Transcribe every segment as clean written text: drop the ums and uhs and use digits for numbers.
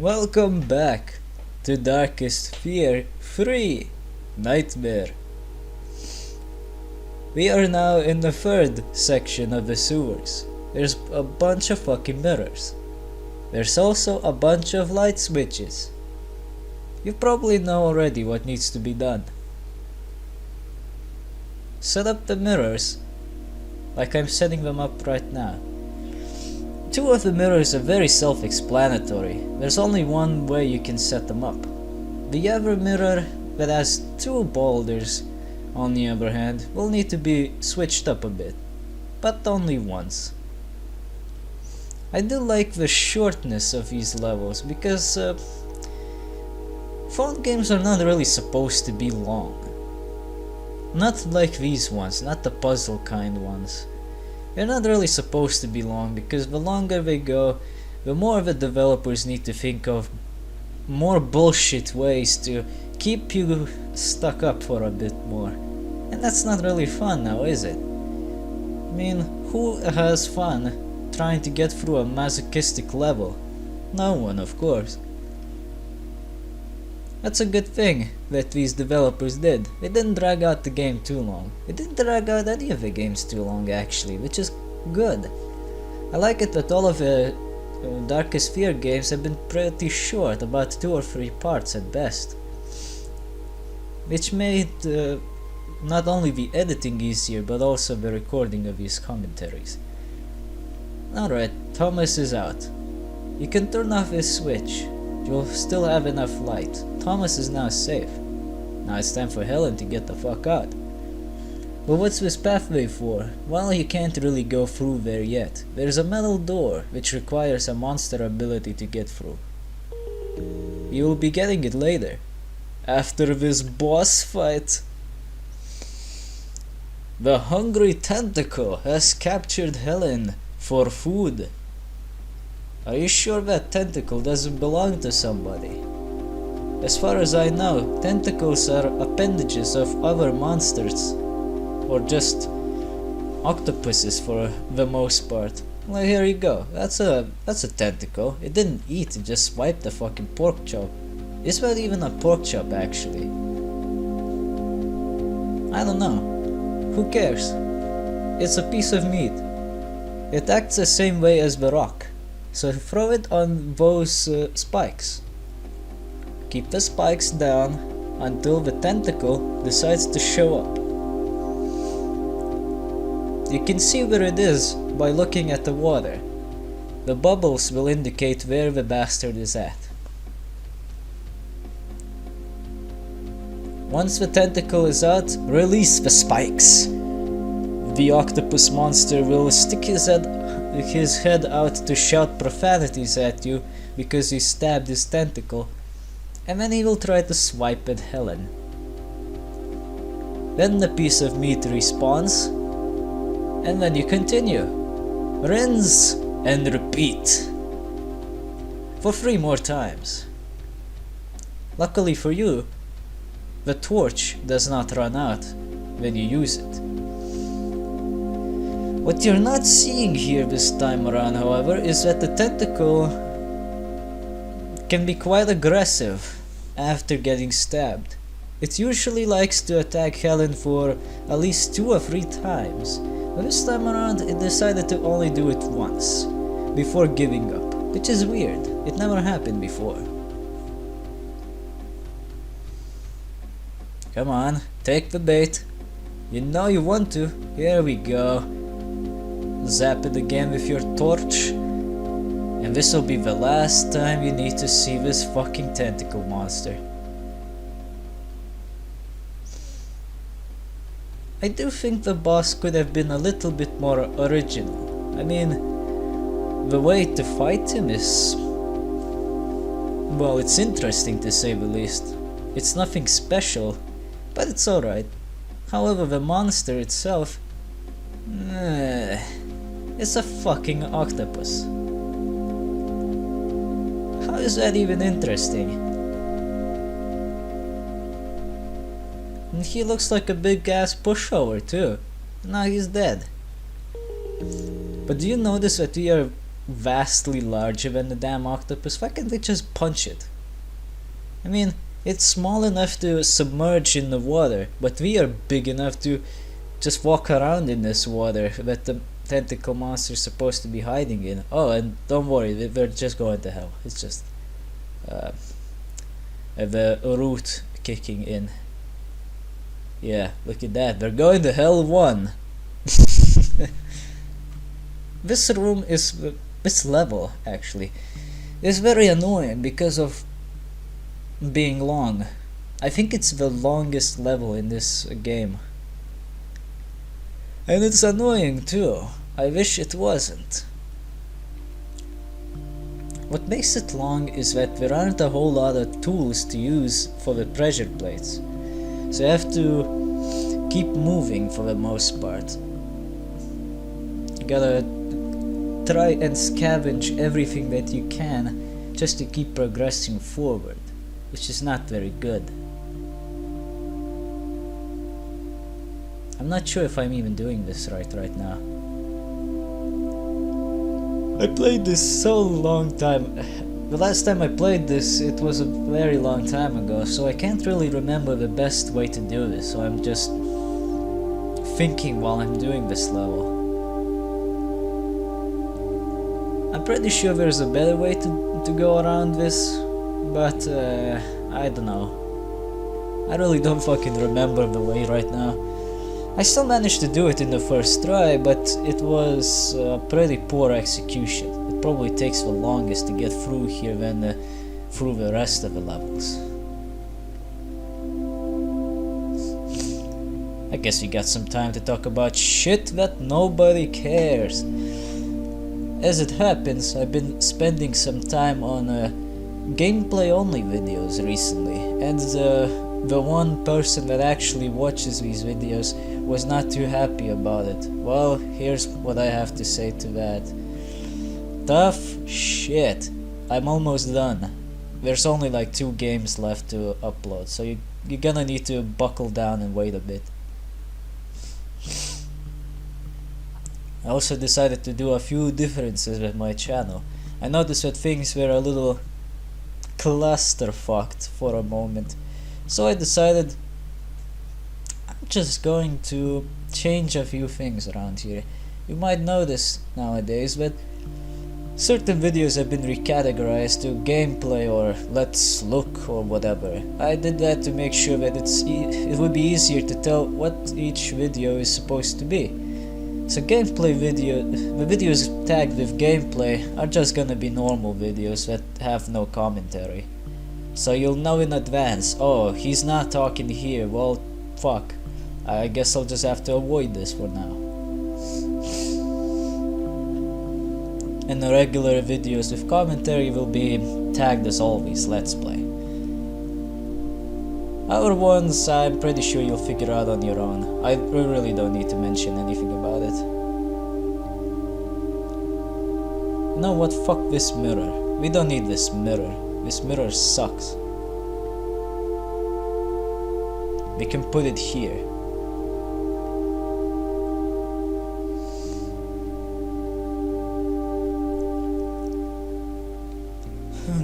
Welcome back to Darkest Fear 3 Nightmare. We are now in the third section of the sewers. There's a bunch of fucking mirrors. There's also a bunch of light switches. You probably know already what needs to be done. Set up the mirrors like I'm setting them up right now. Two of the mirrors are very self-explanatory. There's only one way you can set them up. The other mirror that has two boulders, on the other hand, will need to be switched up a bit, but only once. I do like the shortness of these levels because phone games are not really supposed to be long. Not like these ones, not the puzzle kind ones. They're not really supposed to be long because the longer they go, the more the developers need to think of more bullshit ways to keep you stuck up for a bit more. And that's not really fun now, is it? I mean, who has fun trying to get through a masochistic level? No one, of course. That's a good thing that these developers did. They didn't drag out the game too long. They didn't drag out any of the games too long actually, which is good. I like it that all of the Darkest Fear games have been pretty short, about 2 or 3 parts at best. Which made not only the editing easier, but also the recording of these commentaries. Alright, Thomas is out. You can turn off this switch. You'll still have enough light. Thomas is now safe. Now it's time for Helen to get the fuck out. But what's this pathway for? Well, you can't really go through there yet. There's a metal door, which requires a monster ability to get through. You will be getting it later. After this boss fight. The hungry tentacle has captured Helen for food. Are you sure that tentacle doesn't belong to somebody? As far as I know, tentacles are appendages of other monsters. Or just octopuses for the most part. Well, here you go. That's a tentacle. It didn't eat, it just swiped the fucking pork chop. Is that even a pork chop actually? I don't know. Who cares? It's a piece of meat. It acts the same way as the rock. So throw it on those spikes. Keep the spikes down until the tentacle decides to show up. You can see where it is by looking at the water. The bubbles will indicate where the bastard is at. Once the tentacle is out, release the spikes. The octopus monster will stick his head out to shout profanities at you because he stabbed his tentacle, and then he will try to swipe at Helen. Then the piece of meat respawns, and then you continue. Rinse and repeat. For 3 more times. Luckily for you, the torch does not run out when you use it. What you're not seeing here this time around, however, is that the tentacle can be quite aggressive after getting stabbed. It usually likes to attack Helen for at least 2 or 3 times, but this time around it decided to only do it once, before giving up, which is weird. It never happened before. Come on, take the bait. You know you want to. Here we go. Zap it again with your torch, and this will be the last time you need to see this fucking tentacle monster. I do think the boss could have been a little bit more original. I mean, the way to fight him is... well, it's interesting to say the least. It's nothing special, but it's alright. However, the monster itself... it's a fucking octopus. How is that even interesting? And he looks like a big ass pushover too. Now he's dead. But do you notice that we are vastly larger than the damn octopus, why can't they just punch it? I mean, it's small enough to submerge in the water, but we are big enough to just walk around in this water that the tentacle monster is supposed to be hiding in. Oh, and don't worry, we're just going to hell. It's just the root kicking in. Yeah, look at that. We're going to hell 1. This room is, this level actually, is very annoying because of being long. I think it's the longest level in this game. And it's annoying too. I wish it wasn't. What makes it long is that there aren't a whole lot of tools to use for the pressure plates. So you have to keep moving for the most part. You gotta try and scavenge everything that you can just to keep progressing forward, which is not very good. I'm not sure if I'm even doing this right now. I played this so long time. The last time I played this, it was a very long time ago, so I can't really remember the best way to do this, so I'm just thinking while I'm doing this level. I'm pretty sure there's a better way to go around this, but I don't know. I really don't fucking remember the way right now. I still managed to do it in the first try, but it was pretty poor execution. It probably takes the longest to get through here than through the rest of the levels. I guess we got some time to talk about shit that nobody cares. As it happens, I've been spending some time on gameplay only videos recently, and the one person that actually watches these videos was not too happy about it. Well, here's what I have to say to that. Tough shit. I'm almost done. There's only like 2 games left to upload, so you're gonna need to buckle down and wait a bit. I also decided to do a few differences with my channel. I noticed that things were a little clusterfucked for a moment, so I decided I'm just going to change a few things around here. You might notice nowadays that certain videos have been recategorized to gameplay or let's look or whatever. I did that to make sure that it would be easier to tell what each video is supposed to be. So gameplay video, the videos tagged with gameplay are just gonna be normal videos that have no commentary. So you'll know in advance, oh, he's not talking here, well, fuck. I guess I'll just have to avoid this for now. And the regular videos with commentary will be tagged as always, let's play. Other ones, I'm pretty sure you'll figure out on your own. I really don't need to mention anything about it. You know what, fuck this mirror. We don't need this mirror. This mirror sucks. We can put it here.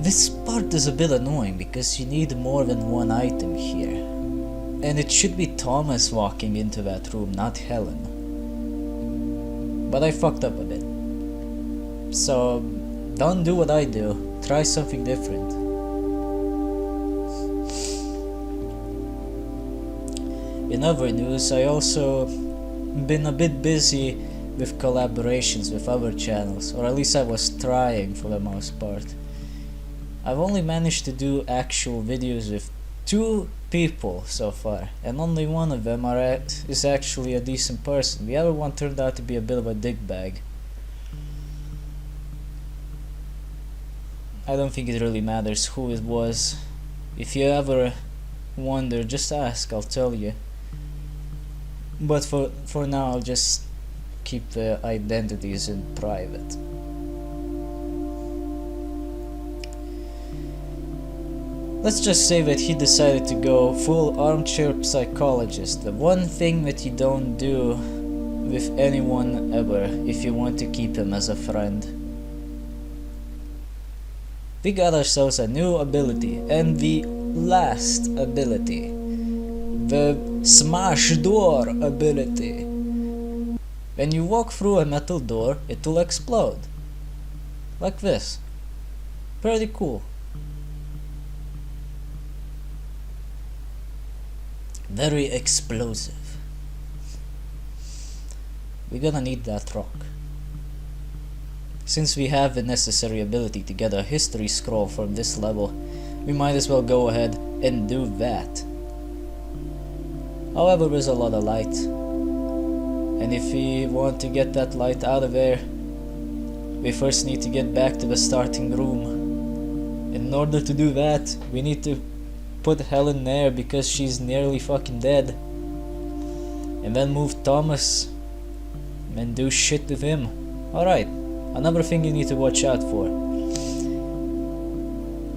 This part is a bit annoying because you need more than one item here. And it should be Thomas walking into that room, not Helen. But I fucked up a bit. So, don't do what I do. Try something different. In other news, I also been a bit busy with collaborations with other channels, or at least I was trying for the most part. I've only managed to do actual videos with 2 people so far, and only one of them is actually a decent person. The other one turned out to be a bit of a dickbag. I don't think it really matters who it was. If you ever wonder, just ask, I'll tell you. But for now, I'll just keep the identities in private. Let's just say that he decided to go full armchair psychologist, the one thing that you don't do with anyone ever if you want to keep him as a friend. we got ourselves a new ability, and the last ability. The Smash Door ability. When you walk through a metal door, it will explode. Like this. Pretty cool. Very explosive. We're gonna need that rock. Since we have the necessary ability to get a history scroll from this level, we might as well go ahead and do that. However, there's a lot of light, and if we want to get that light out of there, we first need to get back to the starting room. In order to do that, we need to put Helen there because she's nearly fucking dead, and then move Thomas and do shit with him. Alright, another thing you need to watch out for.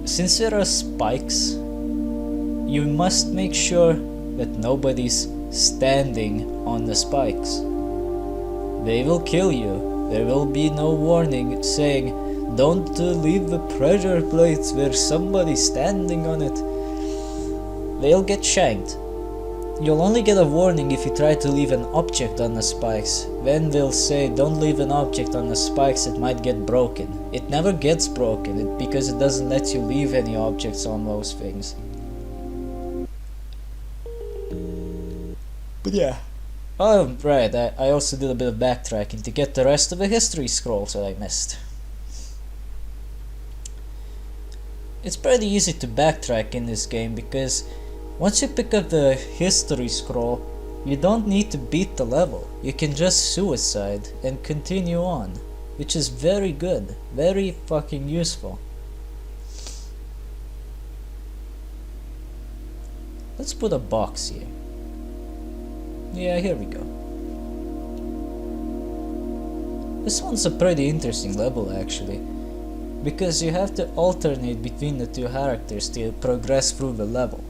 Since there are spikes, you must make sure that nobody's standing on the spikes. They will kill you. There will be no warning saying, don't leave the pressure plates where somebody's standing on it. They'll get shanked. You'll only get a warning if you try to leave an object on the spikes. Then they'll say, don't leave an object on the spikes, it might get broken. It never gets broken because it doesn't let you leave any objects on those things. But yeah. Oh, right, I also did a bit of backtracking to get the rest of the history scrolls that I missed. It's pretty easy to backtrack in this game because once you pick up the history scroll, you don't need to beat the level. You can just suicide and continue on, which is very good, very fucking useful. Let's put a box here. Yeah, here we go. This one's a pretty interesting level actually, because you have to alternate between the two characters to progress through the level.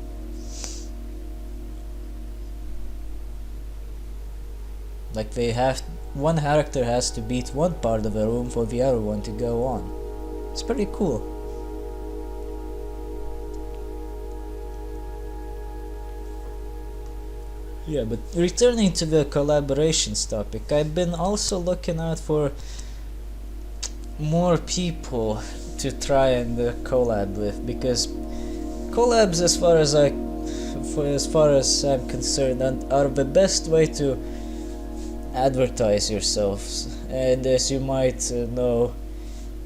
Like one character has to beat one part of the room for the other one to go on. It's pretty cool. Yeah, but returning to the collaborations topic, I've been also looking out for more people to try and collab with, because collabs, as far as I'm concerned, are the best way to advertise yourselves. And as you might know,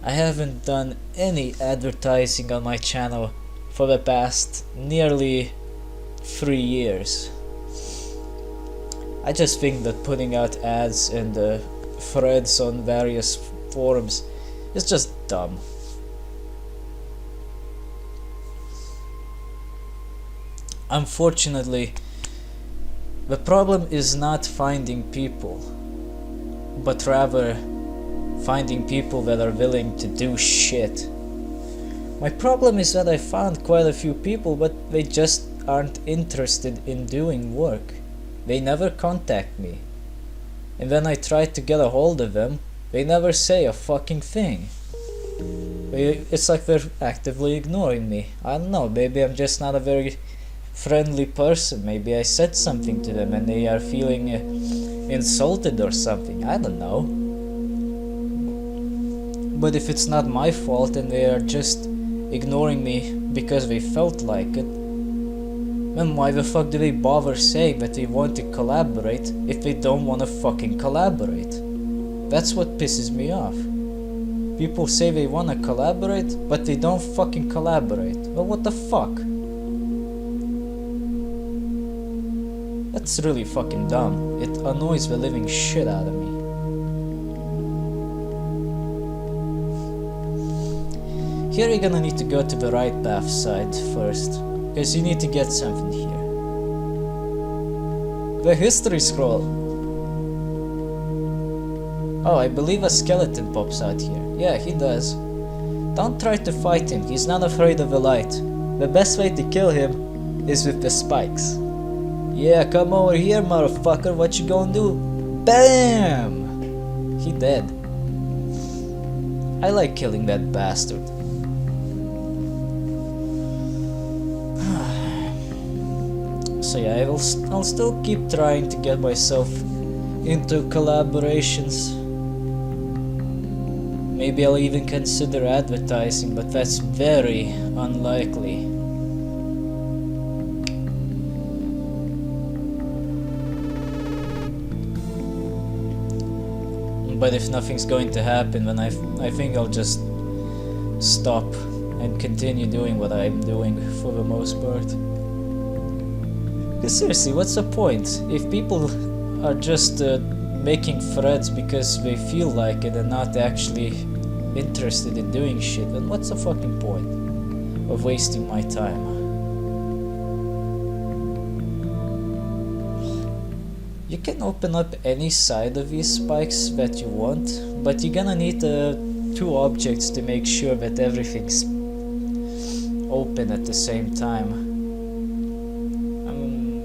I haven't done any advertising on my channel for the past nearly 3 years. I just think that putting out ads and threads on various forums is just dumb. Unfortunately, the problem is not finding people, but rather finding people that are willing to do shit. My problem is that I found quite a few people, but they just aren't interested in doing work. They never contact me. And when I try to get a hold of them, they never say a fucking thing. It's like they're actively ignoring me. I don't know, maybe I'm just not a very friendly person. Maybe I said something to them and they are feeling insulted or something. I don't know. But if it's not my fault and they are just ignoring me because they felt like it, then why the fuck do they bother saying that they want to collaborate if they don't want to fucking collaborate? That's what pisses me off. People say they want to collaborate, but they don't fucking collaborate. Well, what the fuck? That's really fucking dumb. It annoys the living shit out of me. Here you're gonna need to go to the right path side first, because you need to get something here. The history scroll. Oh, I believe a skeleton pops out here. Yeah, he does. Don't try to fight him, he's not afraid of the light. The best way to kill him is with the spikes. Yeah, come over here, motherfucker, what you gonna do? BAM! He dead. I like killing that bastard. So yeah, I'll still keep trying to get myself into collaborations. Maybe I'll even consider advertising, but that's very unlikely. But if nothing's going to happen, then I think I'll just stop and continue doing what I'm doing for the most part. Because seriously, what's the point? If people are just making threads because they feel like it and not actually interested in doing shit, then what's the fucking point of wasting my time? You can open up any side of these spikes that you want, but you're gonna need 2 objects to make sure that everything's open at the same time.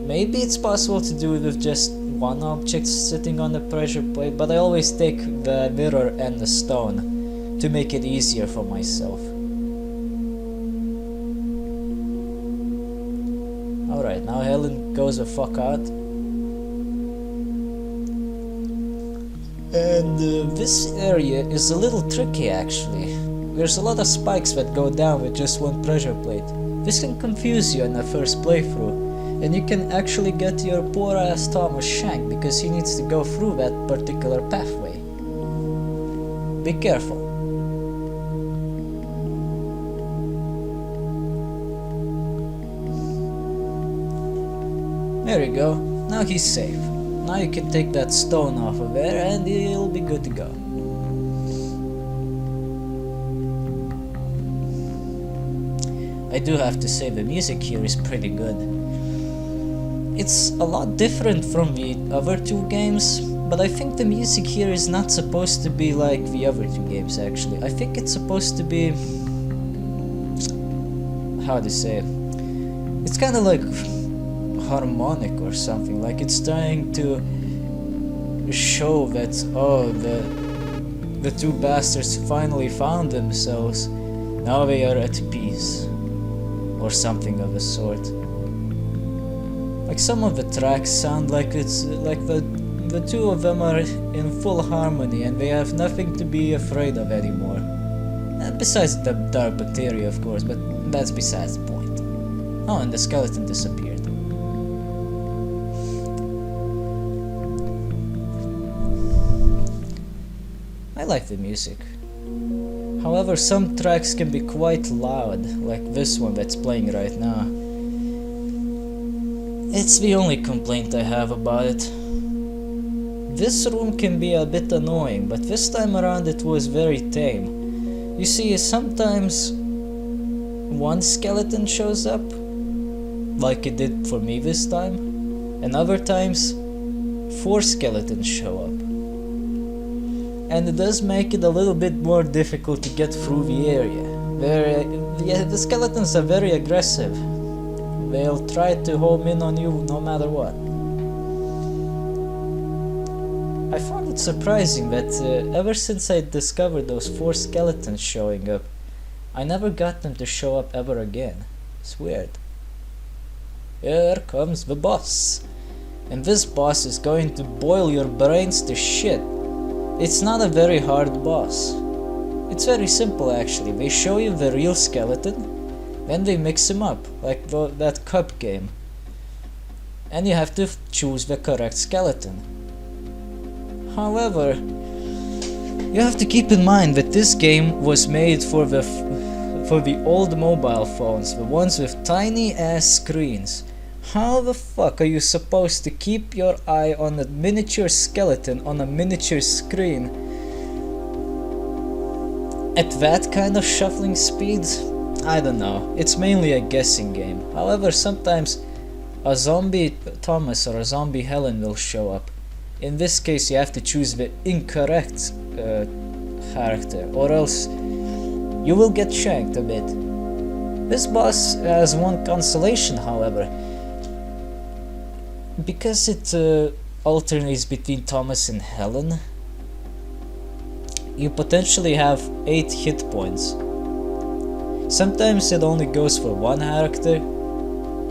Maybe it's possible to do it with just 1 object sitting on the pressure plate, but I always take the mirror and the stone to make it easier for myself. Alright, now Helen goes the fuck out. And this area is a little tricky actually. There's a lot of spikes that go down with just 1 pressure plate. This can confuse you in the first playthrough, and you can actually get your poor ass Thomas shanked because he needs to go through that particular pathway. Be careful. There you go, now he's safe. Now you can take that stone off of there and he'll be good to go. I do have to say the music here is pretty good. It's a lot different from the other 2 games, but I think the music here is not supposed to be like the other 2 games actually. I think it's supposed to be... how to say it? It's kinda like harmonic or something, like it's trying to show that, oh, the 2 bastards finally found themselves, now they are at peace, or something of the sort. Like some of the tracks sound like it's like the 2 of them are in full harmony and they have nothing to be afraid of anymore. Besides the dark bacteria, of course, but that's besides the point. Oh, and the skeleton disappeared. I like the music. However, some tracks can be quite loud, like this one that's playing right now. It's the only complaint I have about it. This room can be a bit annoying, but this time around it was very tame. You see, sometimes 1 skeleton shows up, like it did for me this time, and other times 4 skeletons show up. And it does make it a little bit more difficult to get through the area. The skeletons are very aggressive. They'll try to home in on you no matter what. I found it surprising that ever since I discovered those 4 skeletons showing up, I never got them to show up ever again. It's weird. Here comes the boss. And this boss is going to boil your brains to shit. It's not a very hard boss. It's very simple actually. They show you the real skeleton, then they mix him up, like that cup game. And you have to choose the correct skeleton. However, you have to keep in mind that this game was made for the old mobile phones, the ones with tiny ass screens. How the fuck are you supposed to keep your eye on a miniature skeleton on a miniature screen at that kind of shuffling speed? I don't know, it's mainly a guessing game. However, sometimes a zombie Thomas or a zombie Helen will show up. In this case you have to choose the incorrect character, or else you will get shanked a bit. This boss has 1 consolation, however. Because it alternates between Thomas and Helen, you potentially have 8 hit points. Sometimes it only goes for 1 character,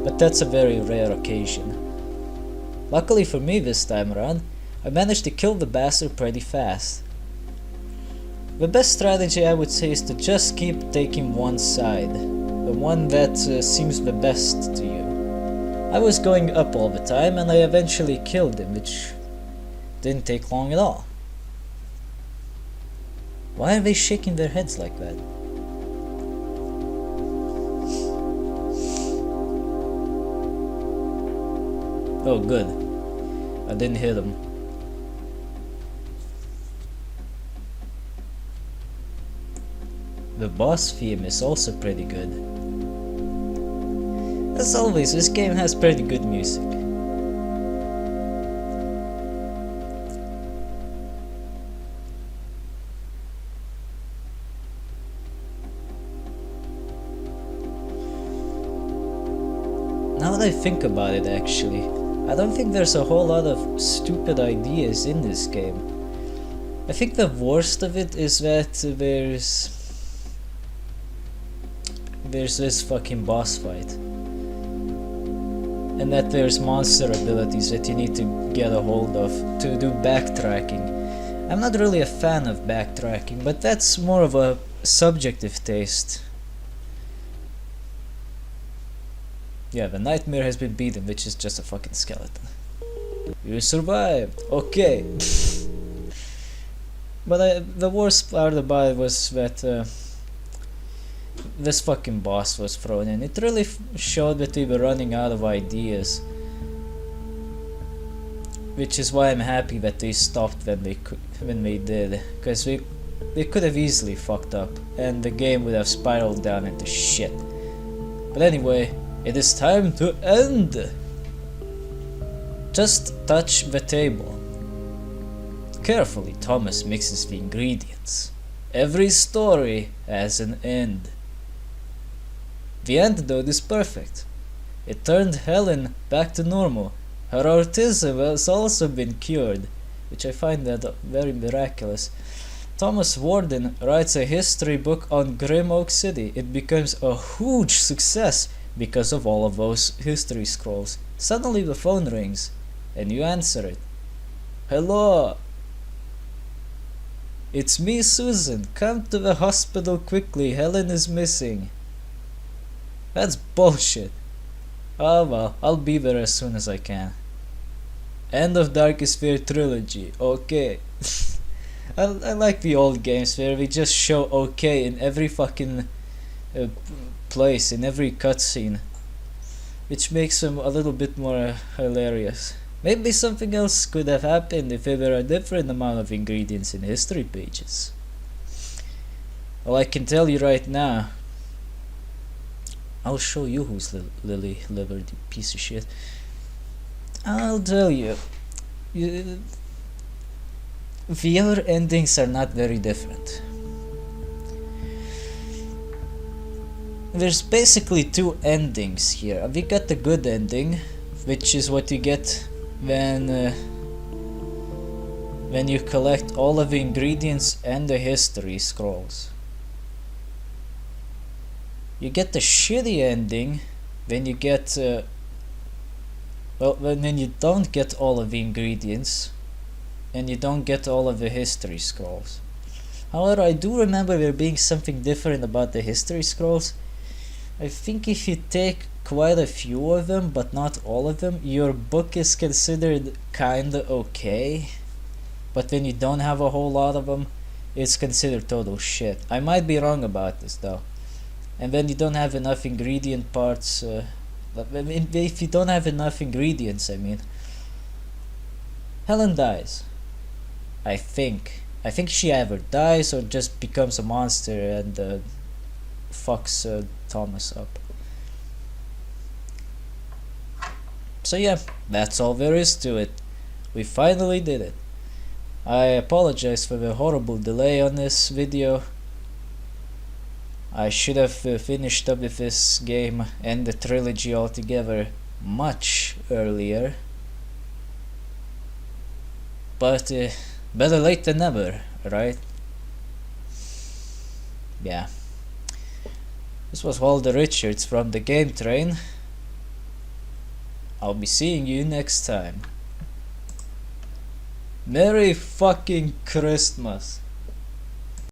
but that's a very rare occasion. Luckily for me this time around, I managed to kill the bastard pretty fast. The best strategy I would say is to just keep taking one side, the one that seems the best to you. I was going up all the time and I eventually killed him, which didn't take long at all. Why are they shaking their heads like that? Oh good, I didn't hit him. The boss theme is also pretty good. As always, this game has pretty good music. Now that I think about it actually, I don't think there's a whole lot of stupid ideas in this game. I think the worst of it is that there's this fucking boss fight. And that there's monster abilities that you need to get a hold of to do backtracking. I'm not really a fan of backtracking, but that's more of a subjective taste. Yeah, the nightmare has been beaten, which is just a fucking skeleton. You survived, okay. But the worst part about it was that this fucking boss was thrown in. It really showed that we were running out of ideas. Which is why I'm happy that they stopped when they did. Because they could have easily fucked up and the game would have spiraled down into shit. But anyway, it is time to end! Just touch the table. Carefully, Thomas mixes the ingredients. Every story has an end. The antidote is perfect. It turned Helen back to normal. Her autism has also been cured, which I find that very miraculous. Thomas Warden writes a history book on Grim Oak City. It becomes a huge success because of all of those history scrolls. Suddenly the phone rings, and you answer it. Hello? It's me, Susan. Come to the hospital quickly. Helen is missing. That's bullshit. Oh well, I'll be there as soon as I can. End of Darkest Fear trilogy. Okay. I like the old games where we just show okay in every fucking place, in every cutscene. Which makes them a little bit more hilarious. Maybe something else could have happened if there were a different amount of ingredients in history pages. Well, I can tell you right now. I'll show you who's Lily Livered, you piece of shit. I'll tell you. The other endings are not very different. There's basically two endings here. We got the good ending, which is what you get when you collect all of the ingredients and the history scrolls. You get the shitty ending when you get when you don't get all of the ingredients and you don't get all of the history scrolls. However, I do remember there being something different about the history scrolls. I think if you take quite a few of them, but not all of them, your book is considered kinda okay. But when you don't have a whole lot of them, it's considered total shit. I might be wrong about this though. And when you don't have enough ingredient parts, if you don't have enough ingredients, I mean, Helen dies. I think she either dies or just becomes a monster and fucks Thomas up. So yeah, that's all there is to it. We finally did it. I apologize for the horrible delay on this video. I should have finished up with this game and the trilogy altogether much earlier. But better late than never, right? Yeah. This was Walter Richards from DaGameTrain. I'll be seeing you next time. Merry fucking Christmas.